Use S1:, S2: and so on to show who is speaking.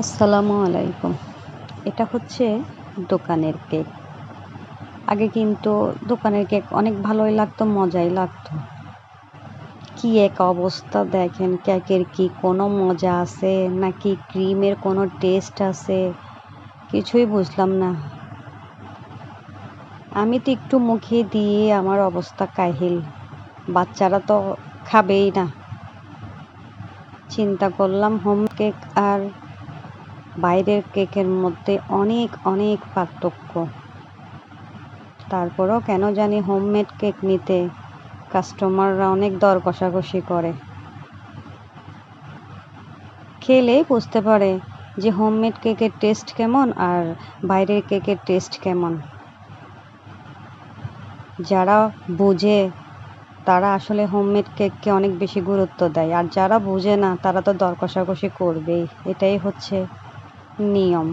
S1: আসসালামু আলাইকুম। এটা হচ্ছে দোকানের কেক। আগে কিন্তু দোকানের কেক অনেক ভালোই লাগতো, মজাই লাগতো। কি এক অবস্থা দেখেন, কেকের কি কোনো মজা আছে নাকি ক্রিমের কোনো টেস্ট আছে কিছুই বুঝলাম না। আমি তো একটু মুখে দিয়ে আমার অবস্থা কাহিল। বাচ্চারা তো খাবেই না। চিন্তা করলাম হোম কেক আর বাইরের কেকের মধ্যে অনেক অনেক পার্থক্য। তারপরও কেন জানি হোমমেড কেক নিতে কাস্টমাররা অনেক দর কষাকষি করে। খেলেই বুঝতে পারে যে হোমমেড কেকের টেস্ট কেমন আর বাইরের কেকের টেস্ট কেমন। যারা বুঝে তারা আসলে হোমমেড কেককে অনেক বেশি গুরুত্ব দেয়, আর যারা বুঝে না তারা তো দর কষাকষি করবেই। এটাই হচ্ছে নিয়ম।